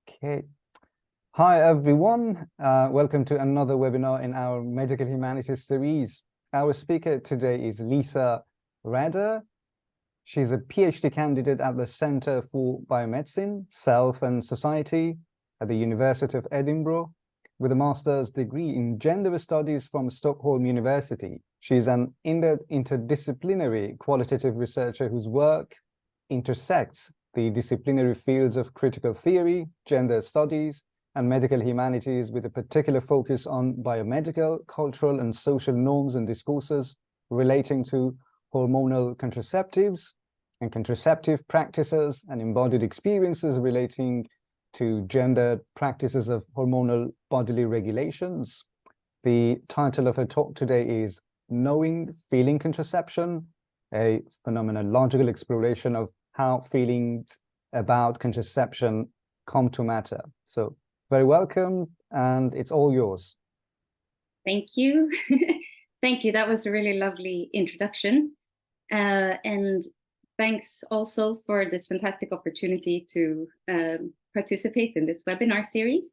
Okay. Hi, everyone. Welcome to another webinar in our Medical Humanities series. Our speaker today is Lisa Raeder. She's a PhD candidate at the Centre for Biomedicine, Self and Society at the University of Edinburgh, with a master's degree in gender studies from Stockholm University. She's an interdisciplinary qualitative researcher whose work intersects the disciplinary fields of critical theory, gender studies, and medical humanities, with a particular focus on biomedical, cultural, and social norms and discourses relating to hormonal contraceptives and contraceptive practices and embodied experiences relating to gender practices of hormonal bodily regulations. The title of her talk today is Knowing, Feeling Contraception, a phenomenological exploration of how feelings about contraception come to matter. So very welcome, and it's all yours. Thank you. Thank you. That was a really lovely introduction. And thanks also for this fantastic opportunity to participate in this webinar series.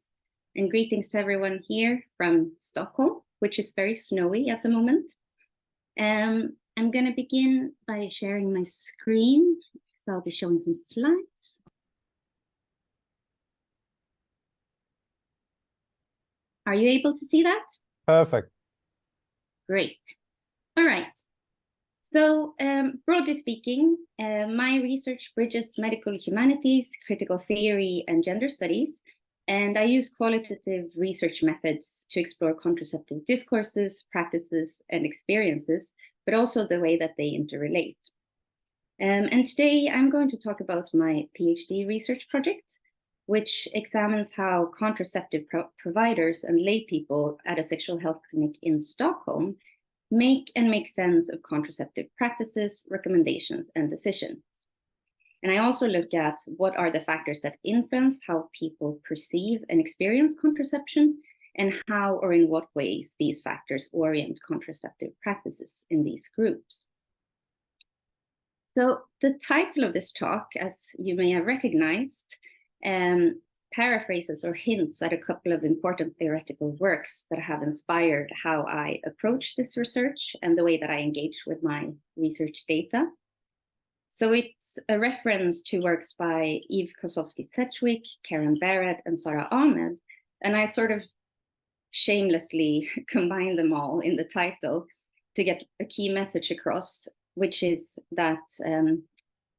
And greetings to everyone here from Stockholm, which is very snowy at the moment. I'm going to begin by sharing my screen. So I'll be showing some slides. Are you able to see that? Perfect. Great. All right. So broadly speaking, my research bridges medical humanities, critical theory, and gender studies. And I use qualitative research methods to explore contraceptive discourses, practices, and experiences, but also the way that they interrelate. And today I'm going to talk about my PhD research project, which examines how contraceptive providers and lay people at a sexual health clinic in Stockholm make sense of contraceptive practices, recommendations, and decisions. And I also look at what are the factors that influence how people perceive and experience contraception, and how or in what ways these factors orient contraceptive practices in these groups. So the title of this talk, as you may have recognized, paraphrases or hints at a couple of important theoretical works that have inspired how I approach this research and the way that I engage with my research data. So it's a reference to works by Eve Kosofsky-Sedgwick, Karen Barrett, and Sarah Ahmed, and I sort of shamelessly combine them all in the title to get a key message across, which is that,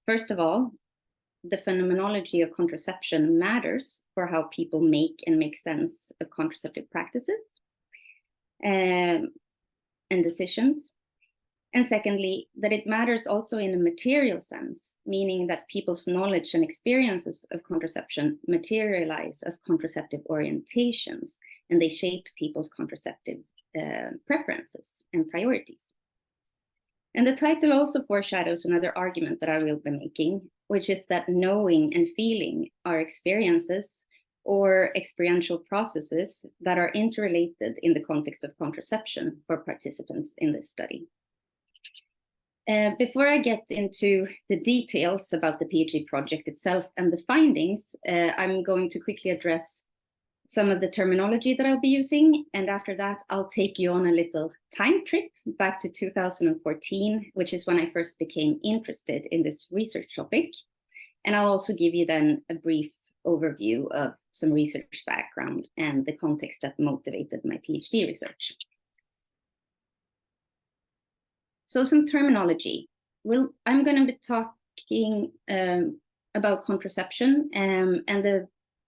first of all, the phenomenology of contraception matters for how people make sense of contraceptive practices and decisions. And secondly, that it matters also in a material sense, meaning that people's knowledge and experiences of contraception materialize as contraceptive orientations, and they shape people's contraceptive preferences and priorities. And the title also foreshadows another argument that I will be making, which is that knowing and feeling are experiences or experiential processes that are interrelated in the context of contraception for participants in this study. Before I get into the details about the PhD project itself and the findings, I'm going to quickly address some of the terminology that I'll be using. And after that, I'll take you on a little time trip back to 2014, which is when I first became interested in this research topic. And I'll also give you then a brief overview of some research background and the context that motivated my PhD research. So some terminology. Well, I'm going to be talking about contraception, and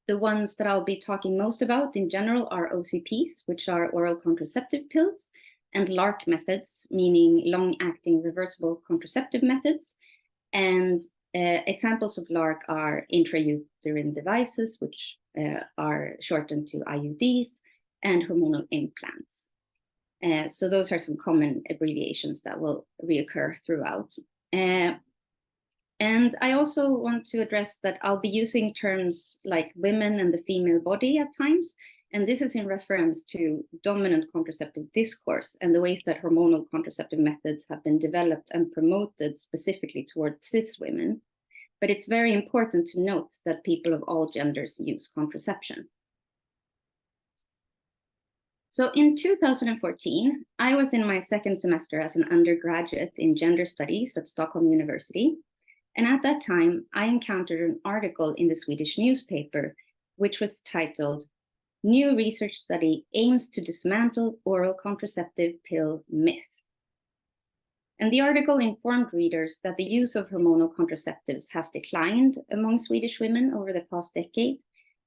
the ones that I'll be talking most about in general are OCPs, which are oral contraceptive pills, and LARC methods, meaning long-acting reversible contraceptive methods. And examples of LARC are intrauterine devices, which are shortened to IUDs, and hormonal implants. So those are some common abbreviations that will reoccur throughout. And I also want to address that I'll be using terms like women and the female body at times. And this is in reference to dominant contraceptive discourse and the ways that hormonal contraceptive methods have been developed and promoted specifically towards cis women. but it's very important to note that people of all genders use contraception. So in 2014, I was in my second semester as an undergraduate in gender studies at Stockholm University. And at that time, I encountered an article in the Swedish newspaper, which was titled, "New Research Study Aims to Dismantle Oral Contraceptive Pill Myth." And the article informed readers that the use of hormonal contraceptives has declined among Swedish women over the past decade.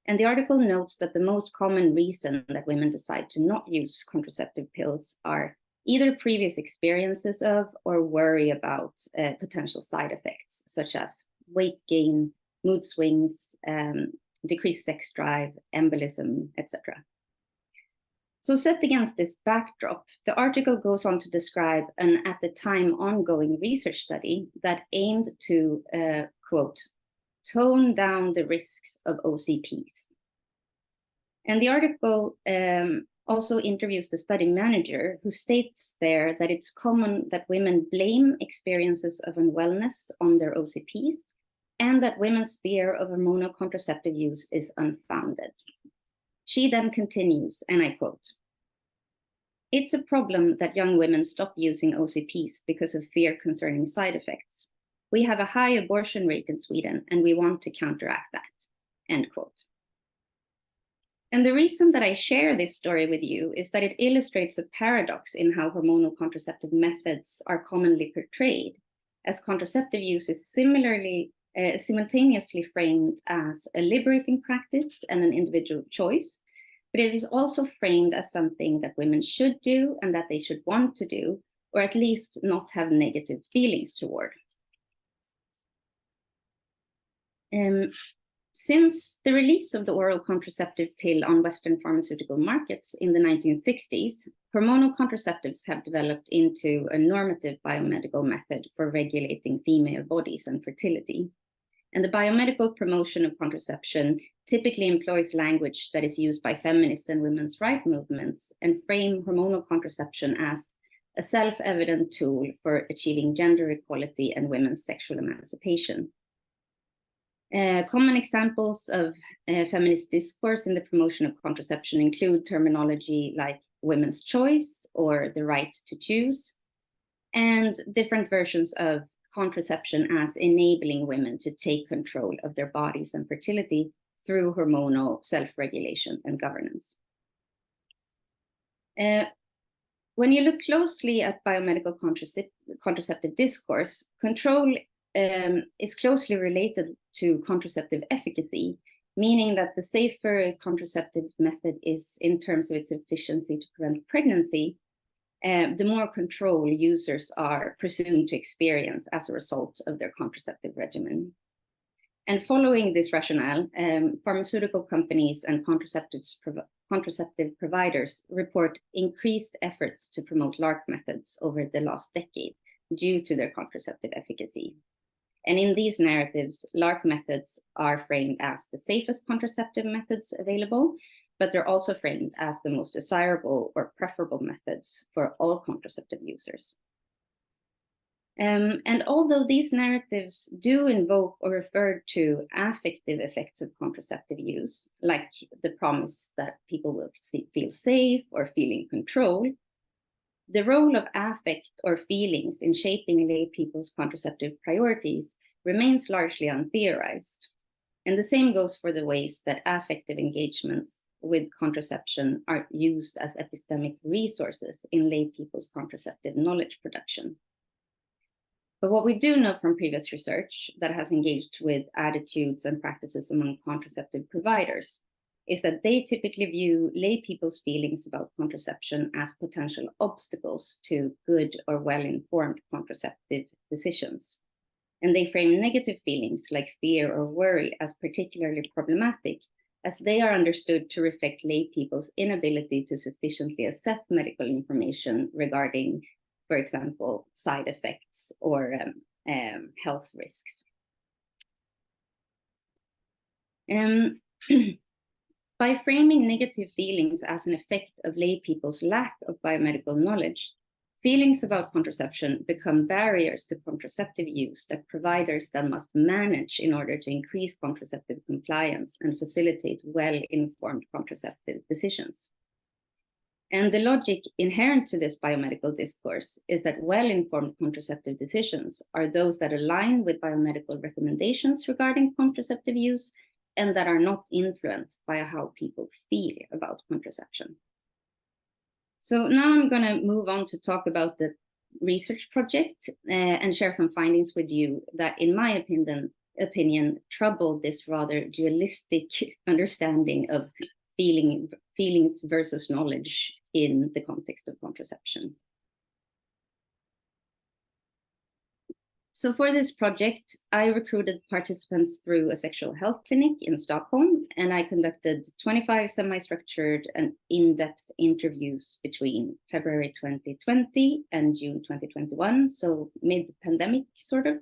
And the article notes that the most common reason that women decide to not use contraceptive pills are either previous experiences of or worry about potential side effects, such as weight gain, mood swings, decreased sex drive, embolism, etc. So set against this backdrop, the article goes on to describe an at the time ongoing research study that aimed to, quote, tone down the risks of OCPs. And the article also interviews the study manager, who states there that it's common that women blame experiences of unwellness on their OCPs, and that women's fear of hormonal contraceptive use is unfounded. She then continues, and I quote, "It's a problem that young women stop using OCPs because of fear concerning side effects. We have a high abortion rate in Sweden, and we want to counteract that," end quote. And the reason that I share this story with you is that it illustrates a paradox in how hormonal contraceptive methods are commonly portrayed, as contraceptive use is simultaneously framed as a liberating practice and an individual choice, but it is also framed as something that women should do and that they should want to do, or at least not have negative feelings toward. Since the release of the oral contraceptive pill on Western pharmaceutical markets in the 1960s, hormonal contraceptives have developed into a normative biomedical method for regulating female bodies and fertility. And the biomedical promotion of contraception typically employs language that is used by feminist and women's rights movements and frame hormonal contraception as a self-evident tool for achieving gender equality and women's sexual emancipation. Common examples of feminist discourse in the promotion of contraception include terminology like women's choice or the right to choose, and different versions of contraception as enabling women to take control of their bodies and fertility through hormonal self-regulation and governance. When you look closely at biomedical contraceptive discourse, control is closely related to contraceptive efficacy, meaning that the safer contraceptive method is in terms of its efficiency to prevent pregnancy, the more control users are presumed to experience as a result of their contraceptive regimen. And following this rationale, pharmaceutical companies and contraceptive providers report increased efforts to promote LARC methods over the last decade due to their contraceptive efficacy. And in these narratives, LARC methods are framed as the safest contraceptive methods available, but they're also framed as the most desirable or preferable methods for all contraceptive users. And although these narratives do invoke or refer to affective effects of contraceptive use, like the promise that people will feel safe or feel in control, the role of affect or feelings in shaping lay people's contraceptive priorities remains largely untheorized. And the same goes for the ways that affective engagements with contraception are used as epistemic resources in lay people's contraceptive knowledge production. But what we do know from previous research that has engaged with attitudes and practices among contraceptive providers is that they typically view lay people's feelings about contraception as potential obstacles to good or well-informed contraceptive decisions. And they frame negative feelings like fear or worry as particularly problematic, as they are understood to reflect lay people's inability to sufficiently assess medical information regarding, for example, side effects or health risks. By framing negative feelings as an effect of lay people's lack of biomedical knowledge, feelings about contraception become barriers to contraceptive use that providers then must manage in order to increase contraceptive compliance and facilitate well-informed contraceptive decisions. And the logic inherent to this biomedical discourse is that well-informed contraceptive decisions are those that align with biomedical recommendations regarding contraceptive use and that are not influenced by how people feel about contraception. So now I'm going to move on to talk about the research project and share some findings with you that, in my opinion, trouble this rather dualistic understanding of feelings versus knowledge in the context of contraception. So for this project, I recruited participants through a sexual health clinic in Stockholm, and I conducted 25 semi-structured and in-depth interviews between February 2020 and June 2021, so mid-pandemic sort of.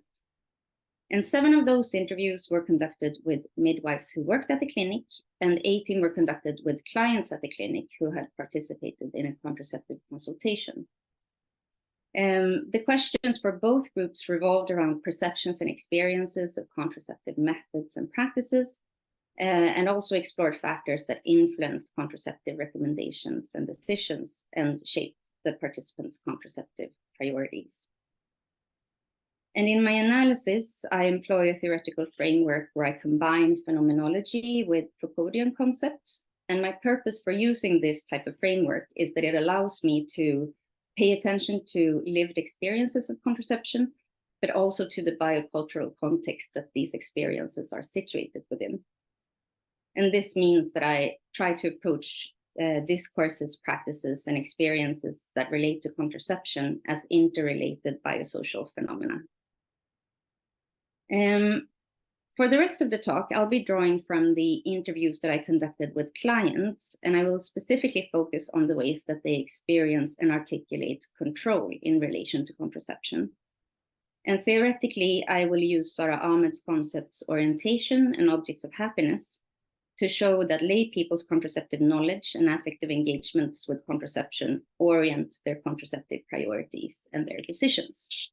And 7 of those interviews were conducted with midwives who worked at the clinic, and 18 were conducted with clients at the clinic who had participated in a contraceptive consultation. The questions for both groups revolved around perceptions and experiences of contraceptive methods and practices, and also explored factors that influenced contraceptive recommendations and decisions and shaped the participants' contraceptive priorities. And in my analysis, I employ a theoretical framework where I combine phenomenology with Foucauldian concepts. And my purpose for using this type of framework is that it allows me to pay attention to lived experiences of contraception, but also to the biocultural context that these experiences are situated within. And this means that I try to approach discourses, practices, and experiences that relate to contraception as interrelated biosocial phenomena. For the rest of the talk, I'll be drawing from the interviews that I conducted with clients, and I will specifically focus on the ways that they experience and articulate control in relation to contraception. And theoretically, I will use Sarah Ahmed's concepts orientation and objects of happiness to show that lay people's contraceptive knowledge and affective engagements with contraception orient their contraceptive priorities and their decisions.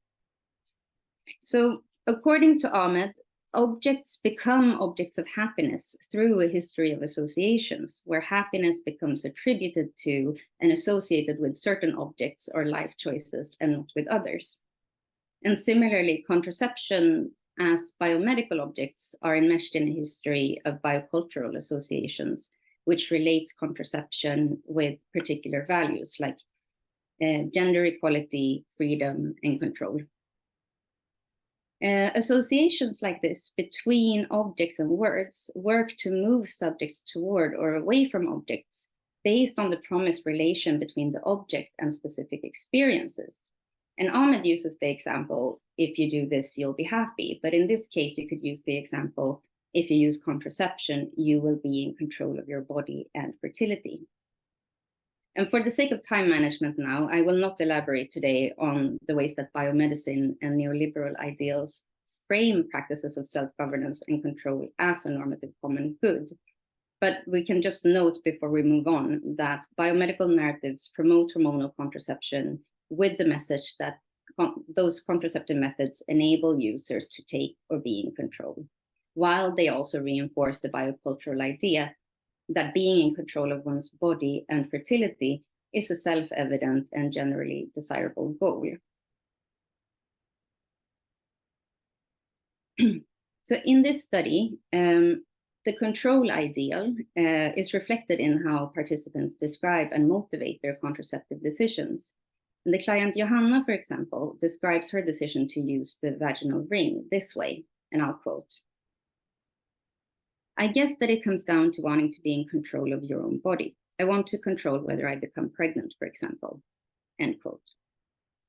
So, according to Ahmed, objects become objects of happiness through a history of associations, where happiness becomes attributed to and associated with certain objects or life choices and not with others. And similarly, contraception as biomedical objects are enmeshed in a history of biocultural associations, which relates contraception with particular values like gender equality, freedom, and control. Associations like this between objects and words work to move subjects toward or away from objects based on the promised relation between the object and specific experiences. And Ahmed uses the example, if you do this, you'll be happy. But in this case, you could use the example, if you use contraception, you will be in control of your body and fertility. And for the sake of time management now, I will not elaborate today on the ways that biomedicine and neoliberal ideals frame practices of self-governance and control as a normative common good. But we can just note before we move on that biomedical narratives promote hormonal contraception with the message that those contraceptive methods enable users to take or be in control, while they also reinforce the biocultural idea that being in control of one's body and fertility is a self-evident and generally desirable goal. So in this study, the control ideal is reflected in how participants describe and motivate their contraceptive decisions. And the client Johanna, for example, describes her decision to use the vaginal ring this way, and I'll quote, "I guess that it comes down to wanting to be in control of your own body. I want to control whether I become pregnant, for example," end quote.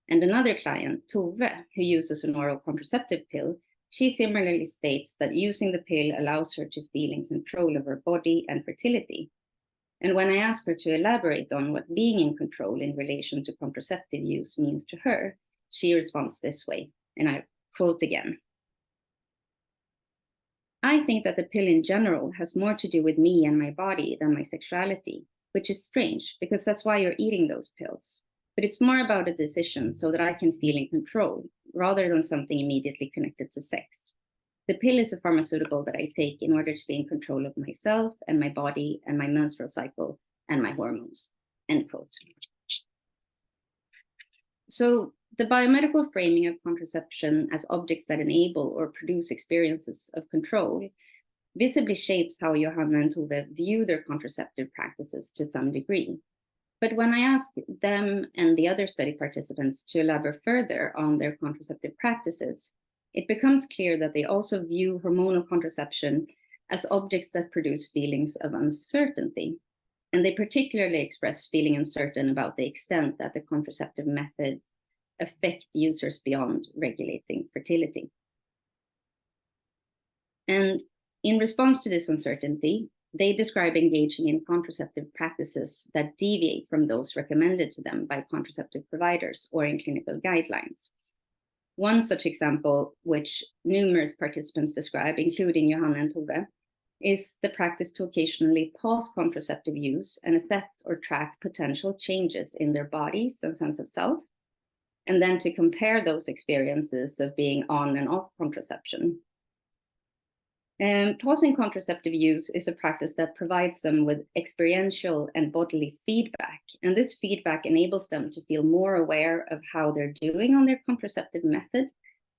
And another client, Tove, who uses an oral contraceptive pill, she similarly states that using the pill allows her to feel in control of her body and fertility. And when I ask her to elaborate on what being in control in relation to contraceptive use means to her, she responds this way, and I quote again, "I think that the pill in general has more to do with me and my body than my sexuality, which is strange because that's why you're eating those pills. but it's more about a decision so that I can feel in control rather than something immediately connected to sex. The pill is a pharmaceutical that I take in order to be in control of myself and my body and my menstrual cycle and my hormones, end quote. So the biomedical framing of contraception as objects that enable or produce experiences of control visibly shapes how Johanna and Tove view their contraceptive practices to some degree. But when I asked them and the other study participants to elaborate further on their contraceptive practices, it becomes clear that they also view hormonal contraception as objects that produce feelings of uncertainty. And they particularly express feeling uncertain about the extent that the contraceptive methods affect users beyond regulating fertility. And in response to this uncertainty, they describe engaging in contraceptive practices that deviate from those recommended to them by contraceptive providers or in clinical guidelines. One such example, which numerous participants describe, including Johanna and Tove, is the practice to occasionally pause contraceptive use and assess or track potential changes in their bodies and sense of self, and then to compare those experiences of being on and off contraception. Pausing contraceptive use is a practice that provides them with experiential and bodily feedback, and this feedback enables them to feel more aware of how they're doing on their contraceptive method,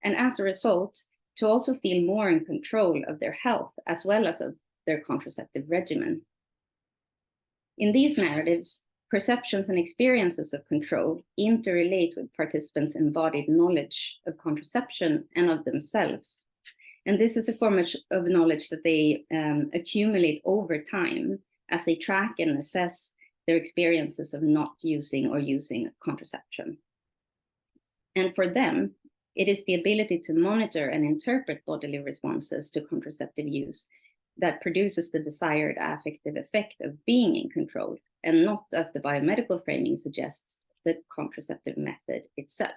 and as a result, to also feel more in control of their health as well as of their contraceptive regimen. In these narratives, perceptions and experiences of control interrelate with participants' embodied knowledge of contraception and of themselves. And this is a form of knowledge that they accumulate over time as they track and assess their experiences of not using or using contraception. And for them, it is the ability to monitor and interpret bodily responses to contraceptive use that produces the desired affective effect of being in control, and not, as the biomedical framing suggests, the contraceptive method itself.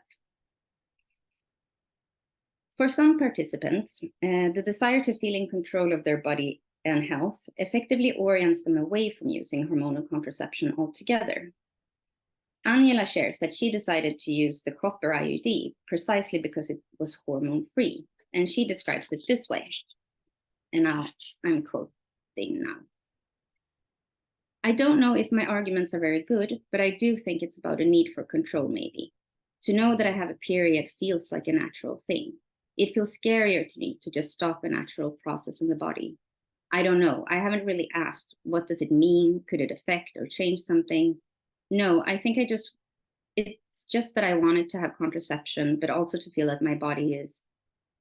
For some participants, the desire to feel in control of their body and health effectively orients them away from using hormonal contraception altogether. Angela shares that she decided to use the copper IUD precisely because it was hormone-free, and she describes it this way. And now I'm quoting now. I don't know if my arguments are very good, but I do think it's about a need for control, maybe. To know that I have a period feels like a natural thing. It feels scarier to me to just stop a natural process in the body. I don't know. I haven't really asked, what does it mean? Could it affect or change something? No, I think it's just that I wanted to have contraception, but also to feel that my body is,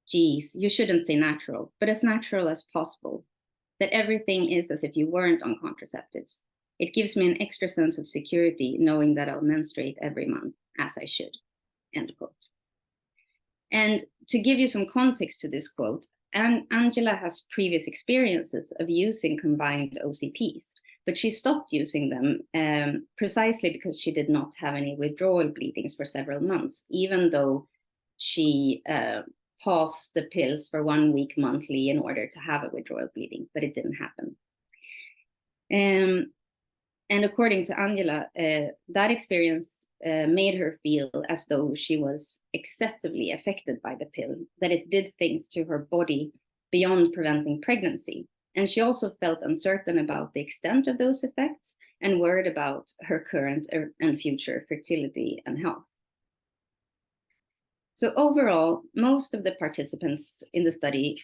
geez, you shouldn't say natural, but as natural as possible. That everything is as if you weren't on contraceptives. It gives me an extra sense of security knowing that I'll menstruate every month, as I should, end quote. And to give you some context to this quote, Angela has previous experiences of using combined OCPs, but she stopped using them precisely because she did not have any withdrawal bleedings for several months, even though she paused the pills for 1 week monthly in order to have a withdrawal bleeding, but it didn't happen. And according to Angela, that experience made her feel as though she was excessively affected by the pill, that it did things to her body beyond preventing pregnancy. And she also felt uncertain about the extent of those effects and worried about her current and future fertility and health. So overall, most of the participants in the study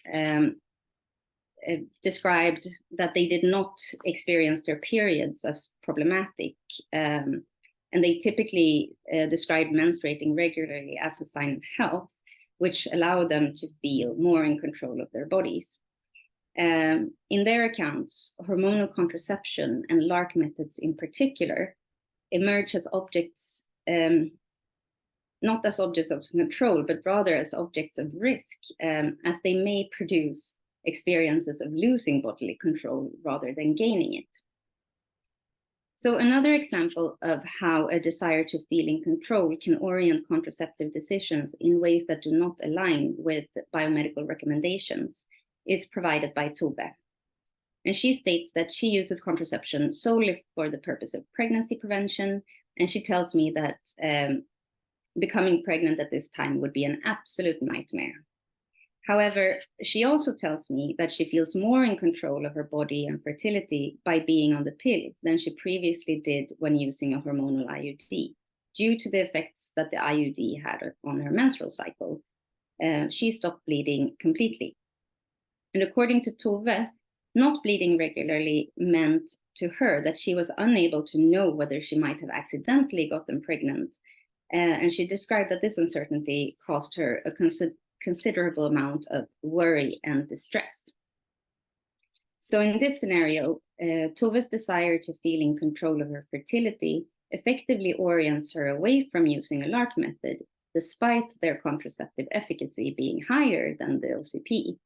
described that they did not experience their periods as problematic, and they typically described menstruating regularly as a sign of health, which allowed them to feel more in control of their bodies. In their accounts, hormonal contraception and LARC methods in particular emerge as objects, not as objects of control, but rather as objects of risk, as they may produce experiences of losing bodily control rather than gaining it. So another example of how a desire to feel in control can orient contraceptive decisions in ways that do not align with biomedical recommendations is provided by Tove. And she states that she uses contraception solely for the purpose of pregnancy prevention. And she tells me that becoming pregnant at this time would be an absolute nightmare. However, she also tells me that she feels more in control of her body and fertility by being on the pill than she previously did when using a hormonal IUD, due to the effects that the IUD had on her menstrual cycle. She stopped bleeding completely. And according to Tove, not bleeding regularly meant to her that she was unable to know whether she might have accidentally gotten pregnant. And she described that this uncertainty caused her a considerable amount of worry and distress. So in this scenario, Tove's desire to feel in control of her fertility effectively orients her away from using a LARC method, despite their contraceptive efficacy being higher than the OCP,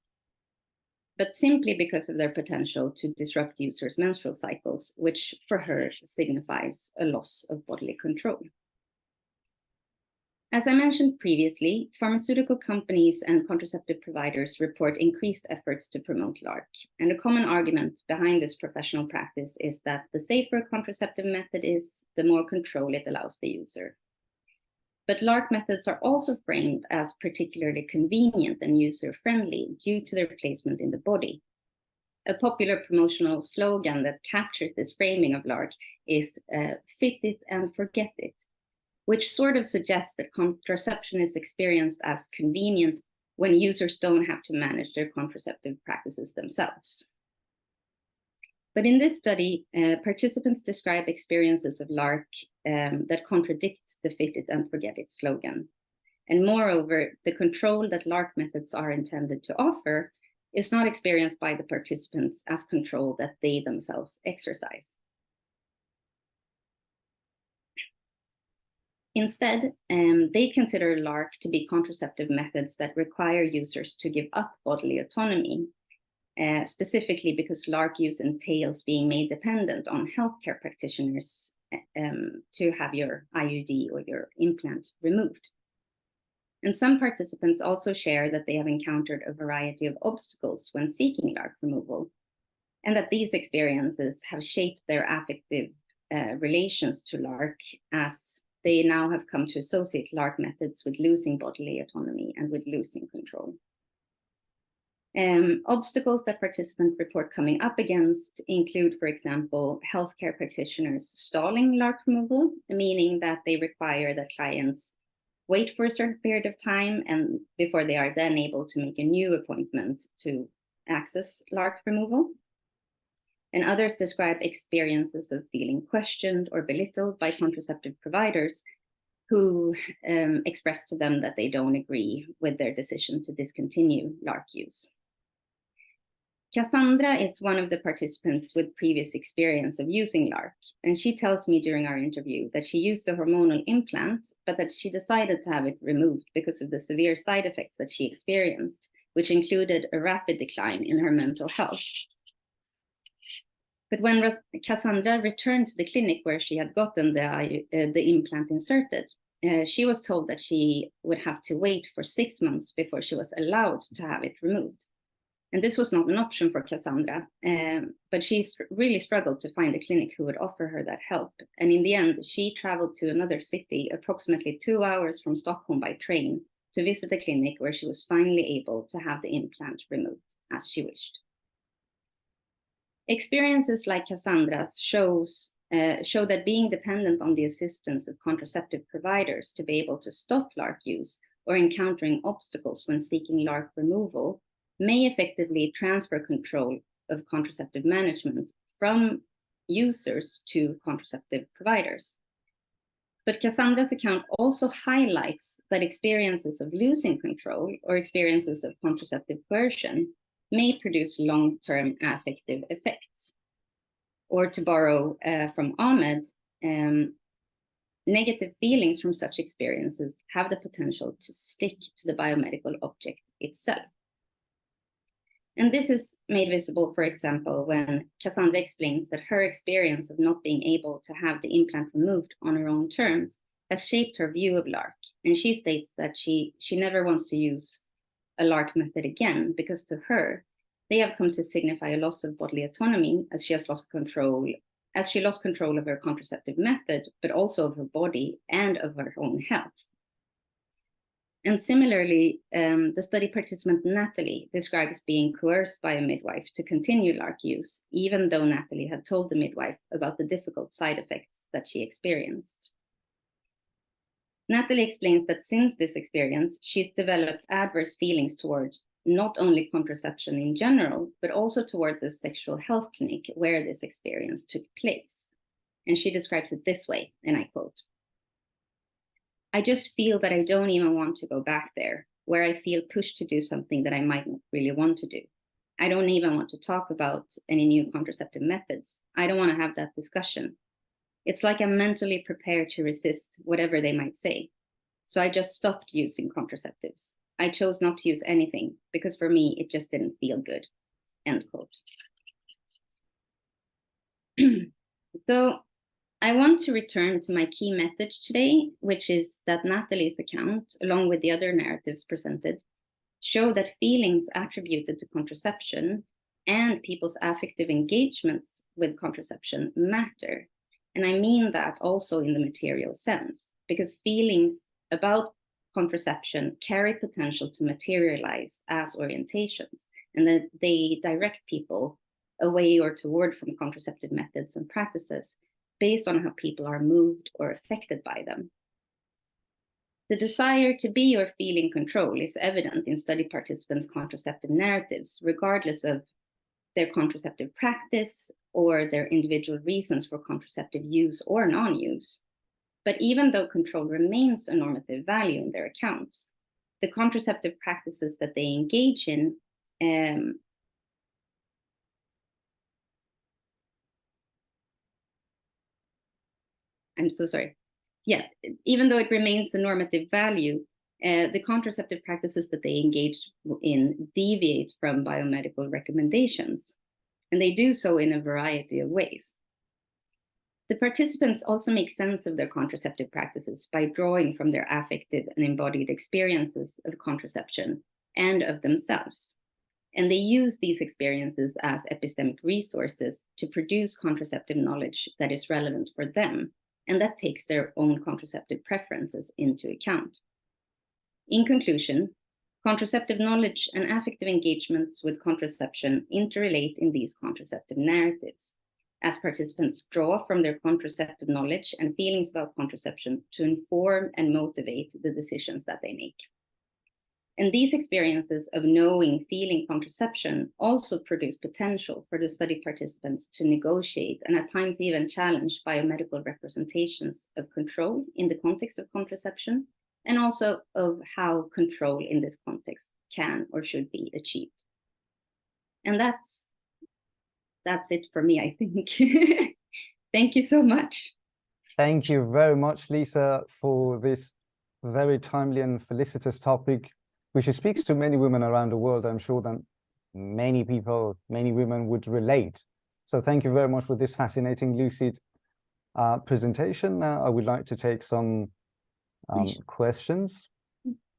but simply because of their potential to disrupt users' menstrual cycles, which for her signifies a loss of bodily control. As I mentioned previously, pharmaceutical companies and contraceptive providers report increased efforts to promote LARC. And a common argument behind this professional practice is that the safer a contraceptive method is, the more control it allows the user. But LARC methods are also framed as particularly convenient and user-friendly due to their placement in the body. A popular promotional slogan that captures this framing of LARC is "fit it and forget it," which sort of suggests that contraception is experienced as convenient when users don't have to manage their contraceptive practices themselves. But in this study, participants describe experiences of LARC that contradict the "fit it and forget it" slogan. And moreover, the control that LARC methods are intended to offer is not experienced by the participants as control that they themselves exercise. Instead, they consider LARC to be contraceptive methods that require users to give up bodily autonomy, specifically because LARC use entails being made dependent on healthcare practitioners to have your IUD or your implant removed. And some participants also share that they have encountered a variety of obstacles when seeking LARC removal, and that these experiences have shaped their affective relations to LARC, as they now have come to associate LARC methods with losing bodily autonomy and with losing control. Obstacles that participants report coming up against include, for example, healthcare practitioners stalling LARC removal, meaning that they require that clients wait for a certain period of time and before they are then able to make a new appointment to access LARC removal. And others describe experiences of feeling questioned or belittled by contraceptive providers who express to them that they don't agree with their decision to discontinue LARC use. Cassandra is one of the participants with previous experience of using LARC, and she tells me during our interview that she used a hormonal implant, but that she decided to have it removed because of the severe side effects that she experienced, which included a rapid decline in her mental health. But when Cassandra returned to the clinic where she had gotten the implant inserted, she was told that she would have to wait for 6 months before she was allowed to have it removed. And this was not an option for Cassandra, but she really struggled to find a clinic who would offer her that help. And in the end, she traveled to another city, approximately 2 hours from Stockholm by train, to visit a clinic where she was finally able to have the implant removed as she wished. Experiences like Cassandra's show that being dependent on the assistance of contraceptive providers to be able to stop LARC use or encountering obstacles when seeking LARC removal may effectively transfer control of contraceptive management from users to contraceptive providers. But Cassandra's account also highlights that experiences of losing control or experiences of contraceptive coercion may produce long-term affective effects. Or to borrow from Ahmed, negative feelings from such experiences have the potential to stick to the biomedical object itself. And this is made visible, for example, when Cassandra explains that her experience of not being able to have the implant removed on her own terms has shaped her view of LARC. And she states that she never wants to use a LARC method again, because to her, they have come to signify a loss of bodily autonomy as she lost control of her contraceptive method, but also of her body and of her own health. And similarly, the study participant Natalie describes being coerced by a midwife to continue LARC use, even though Natalie had told the midwife about the difficult side effects that she experienced. Natalie explains that since this experience, she's developed adverse feelings toward not only contraception in general, but also toward the sexual health clinic where this experience took place. And she describes it this way, and I quote, "I just feel that I don't even want to go back there, where I feel pushed to do something that I might not really want to do. I don't even want to talk about any new contraceptive methods. I don't want to have that discussion. It's like I'm mentally prepared to resist whatever they might say. So I just stopped using contraceptives. I chose not to use anything because for me, it just didn't feel good." End quote. So I want to return to my key message today, which is that Natalie's account, along with the other narratives presented, show that feelings attributed to contraception and people's affective engagements with contraception matter. And I mean that also in the material sense, because feelings about contraception carry potential to materialize as orientations, and that they direct people away or toward from contraceptive methods and practices based on how people are moved or affected by them. The desire to be or feel in control is evident in study participants' contraceptive narratives, regardless of their contraceptive practice or their individual reasons for contraceptive use or non-use. But even though control remains a normative value in their accounts, the contraceptive practices that they engage in I'm so sorry. Yeah, even though it remains a normative value, the contraceptive practices that they engage in deviate from biomedical recommendations, and they do so in a variety of ways. The participants also make sense of their contraceptive practices by drawing from their affective and embodied experiences of contraception and of themselves. And they use these experiences as epistemic resources to produce contraceptive knowledge that is relevant for them, and that takes their own contraceptive preferences into account. In conclusion, contraceptive knowledge and affective engagements with contraception interrelate in these contraceptive narratives, as participants draw from their contraceptive knowledge and feelings about contraception to inform and motivate the decisions that they make. And these experiences of knowing, feeling contraception also produce potential for the study participants to negotiate and at times even challenge biomedical representations of control in the context of contraception, and also of how control in this context can or should be achieved. And that's it for me, I think. Thank you so much. Thank you very much, Lisa, for this very timely and felicitous topic, which speaks to many women around the world. I'm sure that many people, many women would relate. So thank you very much for this fascinating, lucid presentation. Now I would like to take some questions.